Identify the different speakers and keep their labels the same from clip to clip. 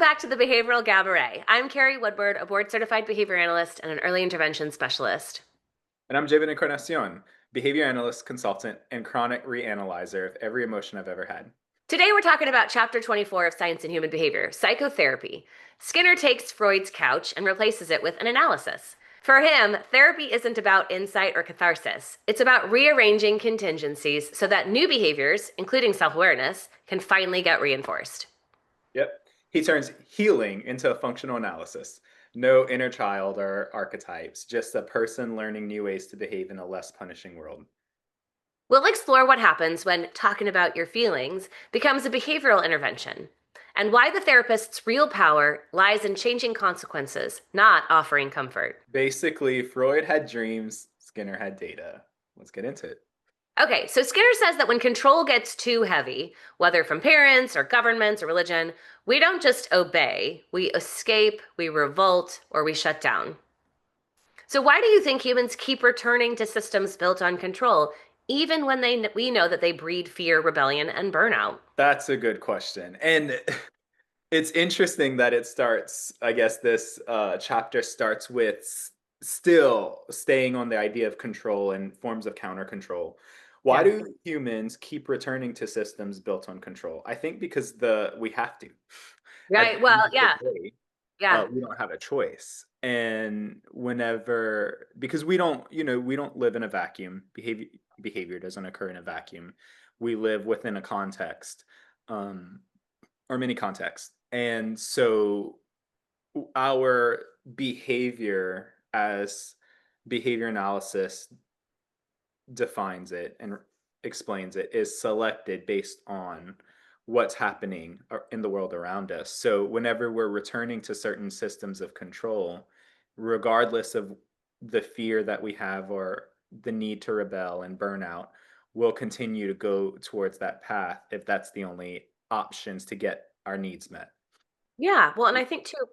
Speaker 1: back to the Behavioral Gabaret. I'm Carrie Woodward, a board certified behavior analyst and an early intervention specialist.
Speaker 2: And I'm Jayven Encarnacion, behavior analyst, consultant, and chronic reanalyzer of every emotion I've ever had.
Speaker 1: Today we're talking about chapter 24 of Science and Human Behavior, Psychotherapy. Skinner takes Freud's couch and replaces it with an analysis. For him, therapy isn't about insight or catharsis. It's about rearranging contingencies so that new behaviors, including self awareness, can finally get reinforced.
Speaker 2: Yep. He turns healing into a functional analysis. No inner child or archetypes, just a person learning new ways to behave in a less punishing world.
Speaker 1: We'll explore what happens when talking about your feelings becomes a behavioral intervention, and why the therapist's real power lies in changing consequences, not offering comfort.
Speaker 2: Basically, Freud had dreams, Skinner had data. Let's get into it.
Speaker 1: Okay, so Skinner says that when control gets too heavy, whether from parents or governments or religion, we don't just obey, we escape, we revolt, or we shut down. So, why do you think humans keep returning to systems built on control, even when we know that they breed fear, rebellion, and burnout?
Speaker 2: That's a good question. And it's interesting that it starts, I guess this chapter starts with still staying on the idea of control and forms of counter control. Why
Speaker 1: Yeah.
Speaker 2: do humans keep returning to systems built on control? I think because we have to. At
Speaker 1: Right.
Speaker 2: the end
Speaker 1: Well,
Speaker 2: of the
Speaker 1: yeah.
Speaker 2: day,
Speaker 1: Yeah.
Speaker 2: we don't have a choice. And whenever, because we don't, we don't live in a vacuum. Behavior doesn't occur in a vacuum. We live within a context. Um, or many contexts. And so our behavior as behavior analysis defines it and explains it is selected based on what's happening in the world around us. So whenever we're returning to certain systems of control, regardless of the fear that we have or the need to rebel and burnout, we'll continue to go towards that path if that's the only options to get our needs met.
Speaker 1: Yeah. Well, and I think too,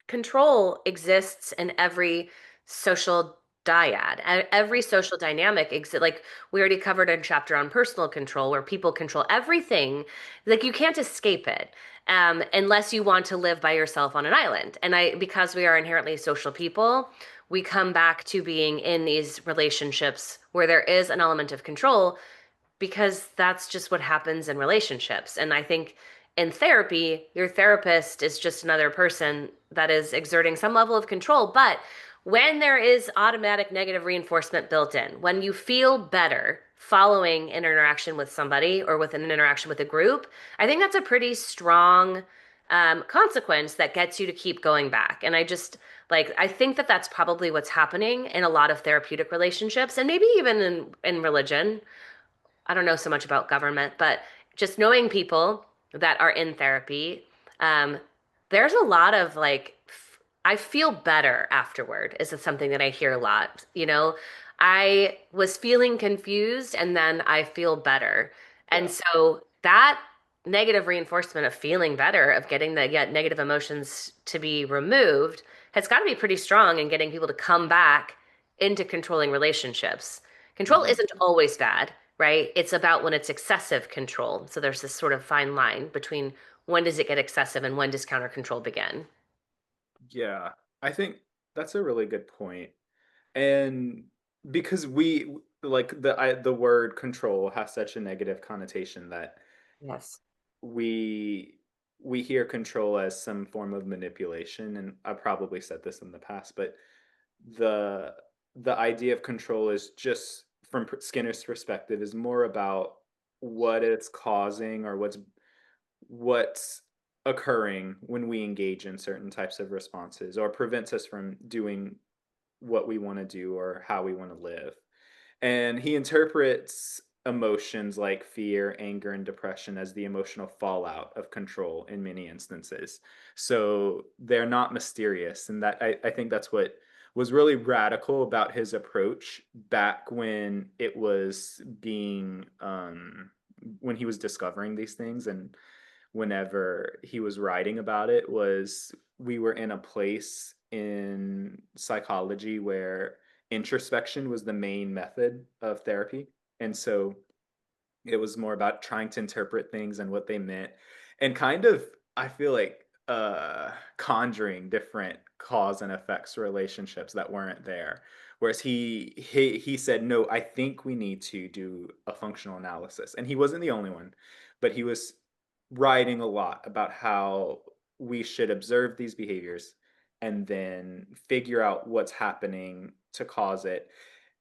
Speaker 1: control exists in every social dyad. Every social dynamic exists. Like we already covered a chapter on personal control where people control everything. Like you can't escape it. Unless you want to live by yourself on an island. And because we are inherently social people, we come back to being in these relationships where there is an element of control because that's just what happens in relationships. And I think in therapy, your therapist is just another person that is exerting some level of control. But when there is automatic negative reinforcement built in, when you feel better following an interaction with somebody or with an interaction with a group, I think that's a pretty strong consequence that gets you to keep going back. And I think that that's probably what's happening in a lot of therapeutic relationships and maybe even in religion. I don't know so much about government, but just knowing people that are in therapy, um, there's a lot of I feel better afterward, is something that I hear a lot. I was feeling confused and then I feel better. And
Speaker 2: Yeah.
Speaker 1: so that negative reinforcement of feeling better, of getting the negative emotions to be removed, has got to be pretty strong in getting people to come back into controlling relationships. Control
Speaker 2: Mhm.
Speaker 1: isn't always bad, right? It's about when it's excessive control. So there's this sort of fine line between when does it get excessive and when does counter control begin?
Speaker 2: Yeah, I think that's a really good point. And because like the word control has such a negative connotation that
Speaker 1: Yes.
Speaker 2: we we hear control as some form of manipulation, and I probably said this in the past, but the the idea of control is just from Skinner's perspective is more about what it's causing or what's occurring when we engage in certain types of responses or prevents us from doing what we want to do or how we want to live. And he interprets emotions like fear, anger, and depression as the emotional fallout of control in many instances. So they're not mysterious. And I think that's what was really radical about his approach back when it was being when he was discovering these things and whenever he was writing about it was we were in a place in psychology where introspection was the main method of therapy. And so it was more about trying to interpret things and what they meant. And kind of, I feel like conjuring different cause and effects relationships that weren't there. Whereas he said, no, I think we need to do a functional analysis. And he wasn't the only one, but he was writing a lot about how we should observe these behaviors and then figure out what's happening to cause it,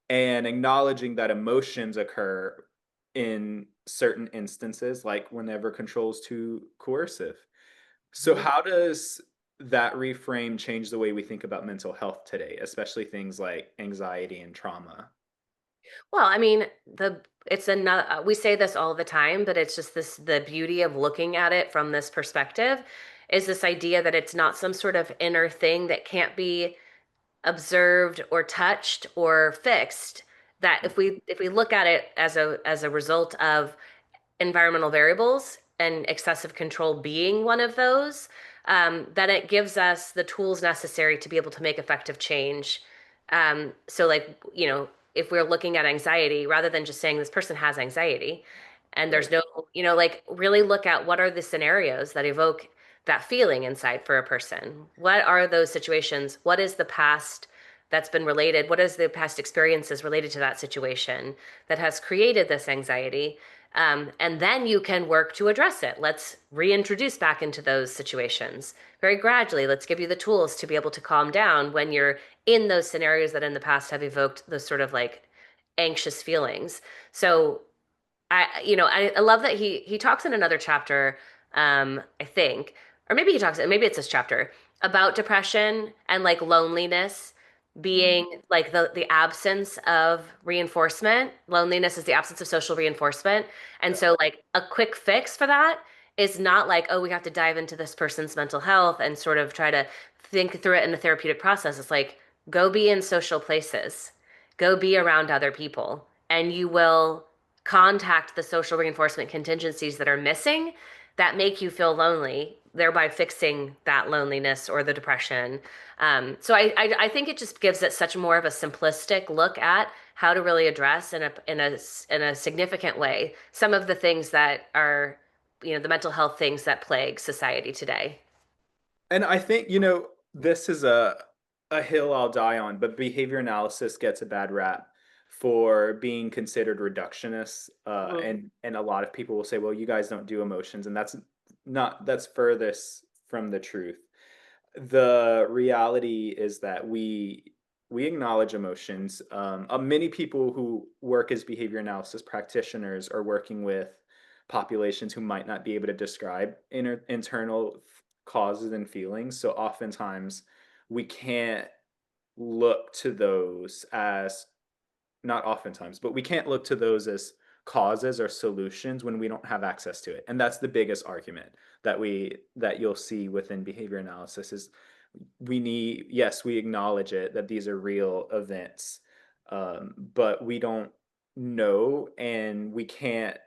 Speaker 2: and acknowledging that emotions occur in certain instances, like whenever control's too coercive. So
Speaker 1: Mhm.
Speaker 2: how does that reframe change the way we think about mental health today, especially things like anxiety and trauma?
Speaker 1: Well, I mean, the it's another we say this all the time, but it's just this the beauty of looking at it from this perspective is this idea that it's not some sort of inner thing that can't be observed or touched or fixed. That if we look at it as a result of environmental variables and excessive control being one of those, then it gives us the tools necessary to be able to make effective change. So, like, if we're looking at anxiety, rather than just saying this person has anxiety, and there's
Speaker 2: Right.
Speaker 1: no, like really look at what are the scenarios that evoke that feeling inside for a person. What are those situations? What is the past that's been related? What is the past experiences related to that situation that has created this anxiety? And then you can work to address it. Let's reintroduce back into those situations very gradually. Let's give you the tools to be able to calm down when you're in those scenarios that in the past have evoked those sort of like anxious feelings. So I love that he talks in another chapter, I think, or maybe maybe it's this chapter about depression and like loneliness
Speaker 2: Mm,
Speaker 1: being like the absence of reinforcement. Loneliness is the absence of social reinforcement. And
Speaker 2: yeah.
Speaker 1: so like a quick fix for that is not like, oh, we have to dive into this person's mental health and sort of try to think through it in a therapeutic process. It's like, go be in social places, go be around other people, and you will contact the social reinforcement contingencies that are missing that make you feel lonely, thereby fixing that loneliness or the depression. So I think it just gives it such more of a simplistic look at how to really address in a significant way some of the things that are, the mental health things that plague society today.
Speaker 2: And I think, this is a hill I'll die on, but behavior analysis gets a bad rap for being considered reductionist.
Speaker 1: Mhm.
Speaker 2: And a lot of people will say, well, you guys don't do emotions, and that's furthest from the truth. The reality is that we acknowledge emotions. Many people who work as behavior analysis practitioners are working with populations who might not be able to describe internal causes and feelings. So oftentimes we can't look to those as not oftentimes, but we can't look to those as causes or solutions when we don't have access to it. And that's the biggest argument that you'll see within behavior analysis is we need, yes, we acknowledge it that these are real events, but we don't know, and we can't,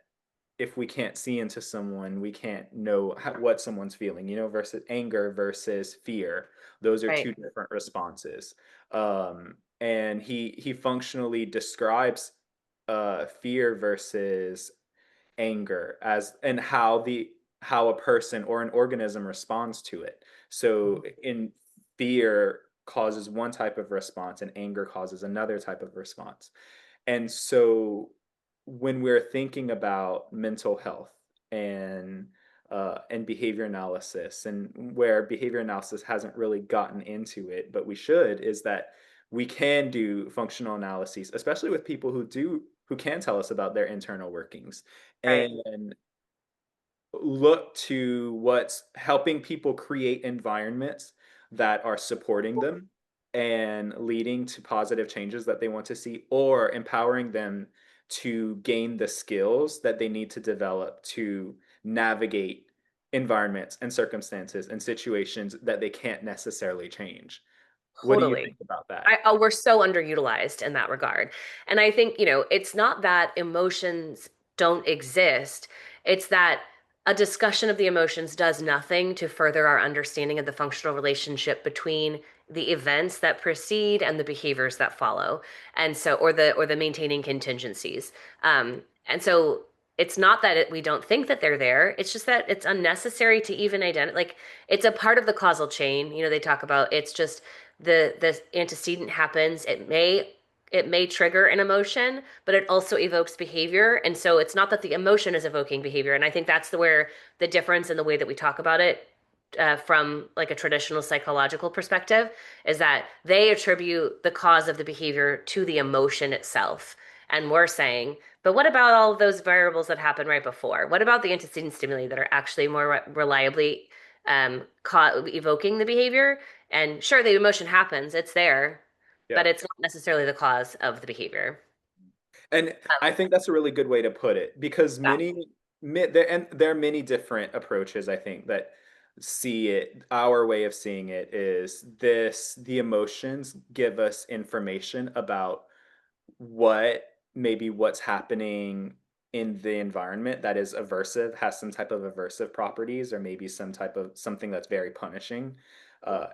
Speaker 2: if we can't see into someone, we can't know what someone's feeling, versus anger versus fear. Those are
Speaker 1: Right.
Speaker 2: two different responses. And he functionally describes fear versus anger as and how a person or an organism responds to it. So in fear causes one type of response and anger causes another type of response. And so when we're thinking about mental health and and behavior analysis, and where behavior analysis hasn't really gotten into it, but we should, is that we can do functional analyses, especially with people who can tell us about their internal workings,
Speaker 1: Right.
Speaker 2: and look to what's helping people create environments that are supporting them and leading to positive changes that they want to see, or empowering them to gain the skills that they need to develop to navigate environments and circumstances and situations that they can't necessarily change. What do you
Speaker 1: Totally.
Speaker 2: think about that?
Speaker 1: We're so underutilized in that regard. And I think, it's not that emotions don't exist, it's that a discussion of the emotions does nothing to further our understanding of the functional relationship between the events that precede and the behaviors that follow. And so, or the maintaining contingencies. And so it's not that we don't think that they're there. It's just that it's unnecessary to even identify. Like it's a part of the causal chain. They talk about it's just the antecedent happens. It may trigger an emotion, but it also evokes behavior. And so it's not that the emotion is evoking behavior. And I think that's where the difference in the way that we talk about it from like a traditional psychological perspective is that they attribute the cause of the behavior to the emotion itself. And we're saying, but what about all of those variables that happen right before? What about the antecedent stimuli that are actually more reliably evoking the behavior? And sure, the emotion happens, it's there,
Speaker 2: Yeah.
Speaker 1: but it's not necessarily the cause of the behavior.
Speaker 2: And I think that's a really good way to put it because
Speaker 1: Yeah.
Speaker 2: there are many different approaches I think that see it. Our way of seeing it is the emotions give us information about what's happening in the environment that is aversive, has some type of aversive properties, or maybe some type of something that's very punishing,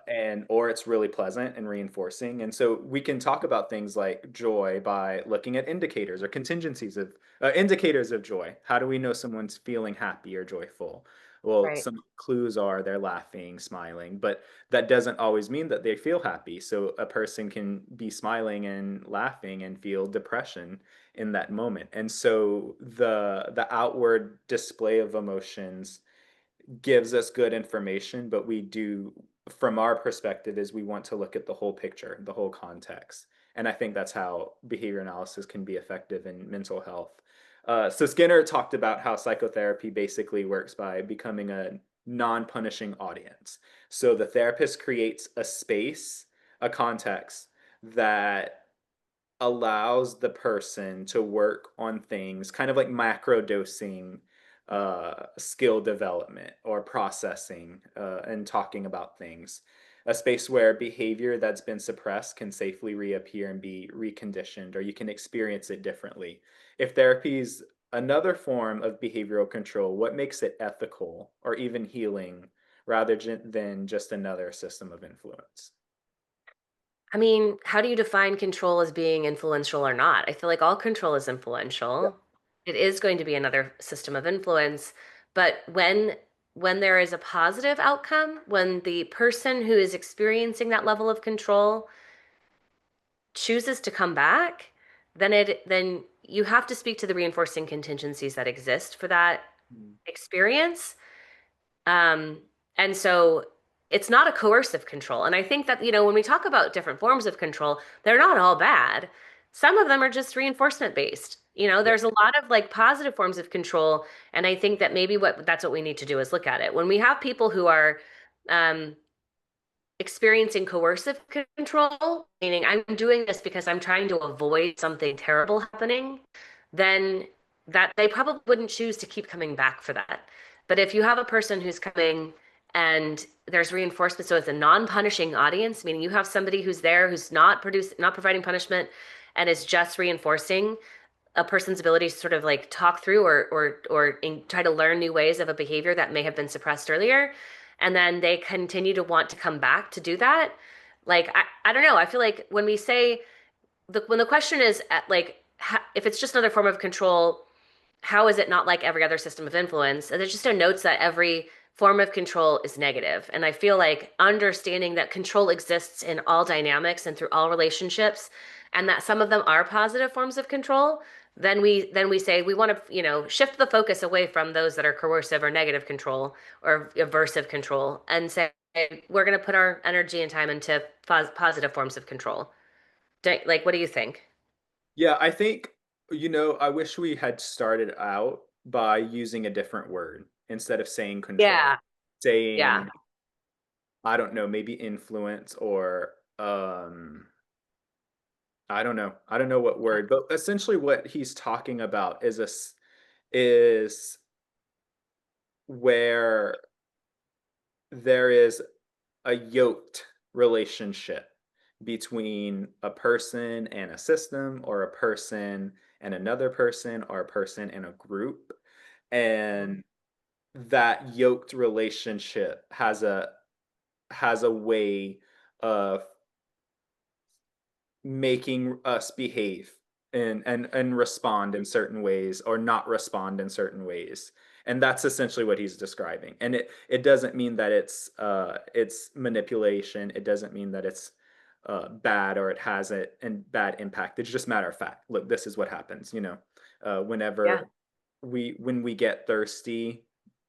Speaker 2: and or it's really pleasant and reinforcing. And so we can talk about things like joy by looking at indicators or contingencies of indicators of joy. How do we know someone's feeling happy or joyful? Well,
Speaker 1: Right.
Speaker 2: some clues are they're laughing, smiling, but that doesn't always mean that they feel happy. So a person can be smiling and laughing and feel depression in that moment. And so the outward display of emotions gives us good information, but we do, from our perspective, is we want to look at the whole picture, the whole context. And I think that's how behavior analysis can be effective in mental health. So Skinner talked about how psychotherapy basically works by becoming a non-punishing audience. So the therapist creates a space, a context that allows the person to work on things kind of like macro dosing skill development or processing and talking about things. A space where behavior that's been suppressed can safely reappear and be reconditioned, or you can experience it differently. If therapy is another form of behavioral control, what makes it ethical or even healing rather than just another system of influence?
Speaker 1: I mean, how do you define control as being influential or not? I feel like all control is
Speaker 2: Yeah.
Speaker 1: influential. It is going to be another system of influence, but when there is a positive outcome, when the person who is experiencing that level of control chooses to come back, then you have to speak to the reinforcing contingencies that exist for that
Speaker 2: Mm.
Speaker 1: experience. Um, and so it's not a coercive control. And I think that, when we talk about different forms of control, they're not all bad. Some of them are just reinforcement based.
Speaker 2: Yeah.
Speaker 1: There's a lot of like positive forms of control. And I think that maybe that's what we need to do is look at it. When we have people who are um, experiencing coercive control, meaning I'm doing this because I'm trying to avoid something terrible happening, then that they probably wouldn't choose to keep coming back for that. But if you have a person who's coming and there's reinforcement, so it's a non-punishing audience, meaning you have somebody who's there who's not providing punishment and is just reinforcing a person's ability to sort of like talk through or try to learn new ways of a behavior that may have been suppressed earlier, and then they continue to want to come back to do that. Like I don't know, I feel like when we say when the question is like if it's just another form of control, how is it not like every other system of influence? And there's just a notes that every form of control is negative. And I feel like understanding that control exists in all dynamics and through all relationships, and that some of them are positive forms of control, then we say we want to, shift the focus away from those that are coercive or negative control or aversive control and say we're going to put our energy and time into positive forms of control. Like, what do you think?
Speaker 2: Yeah, I think, I wish we had started out by using a different word instead of saying control.
Speaker 1: Yeah. Yeah.
Speaker 2: Saying, I don't know, maybe influence or I don't know. I don't know what word, but essentially what he's talking about is where there is a yoked relationship between a person and a system, or a person and another person, or a person and a group. And that yoked relationship has a way of making us behave. and respond in certain ways or not respond in certain ways. And that's essentially what he's describing. And it doesn't mean that it's manipulation. It doesn't mean that it's bad or it has a and bad impact. It's just matter of fact. Look, this is what happens.
Speaker 1: Yeah.
Speaker 2: Whenever when we get thirsty,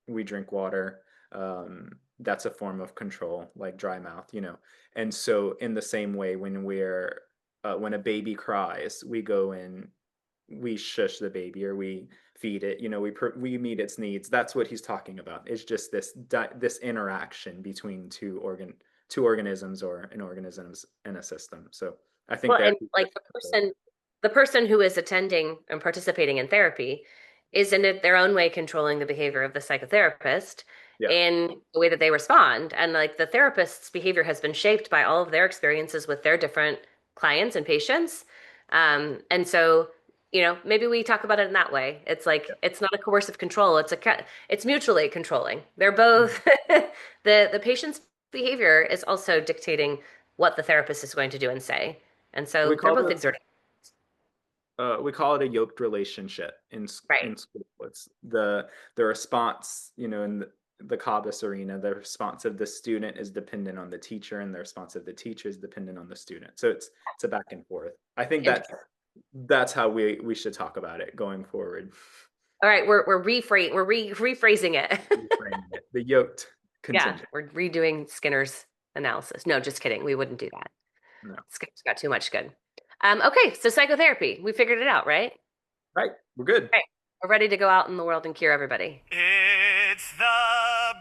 Speaker 2: we drink water. That's a form of control, like dry mouth. And so in the same way, when a baby cries, we go in, we shush the baby or we feed it. We meet its needs. That's what he's talking about. It's just this interaction between two organisms or an organisms in a system. So I think
Speaker 1: Well, and
Speaker 2: therapy.
Speaker 1: like the person who is attending and participating in therapy is in their own way controlling the behavior of the psychotherapist
Speaker 2: Yeah.
Speaker 1: in the way that they respond. And like the therapist's behavior has been shaped by all of their experiences with their different clients and patients. And so, maybe we talk about it in that way. It's
Speaker 2: Yeah.
Speaker 1: like it's not a coercive control. It's mutually controlling. They're
Speaker 2: Mhm.
Speaker 1: both the patient's behavior is also dictating what the therapist is going to do and say. And
Speaker 2: We
Speaker 1: so they're
Speaker 2: call
Speaker 1: both
Speaker 2: it
Speaker 1: exerting.
Speaker 2: we call it a yoked relationship
Speaker 1: Right.
Speaker 2: in school. It's the response, in the Cabas arena, the response of the student is dependent on the teacher, and the response of the teacher is dependent on the student. So it's a back and forth. I think that's how we should talk about it going forward.
Speaker 1: All right, we're rephrasing it.
Speaker 2: Reframing it. The yoked
Speaker 1: Yeah,
Speaker 2: contingent.
Speaker 1: we're redoing Skinner's analysis. No, just kidding. We wouldn't do that.
Speaker 2: No.
Speaker 1: Skinner's got too much good. Okay, so psychotherapy. We figured it out, right?
Speaker 2: Right. We're good.
Speaker 1: Right. We're ready to go out in the world and cure everybody.
Speaker 3: It's the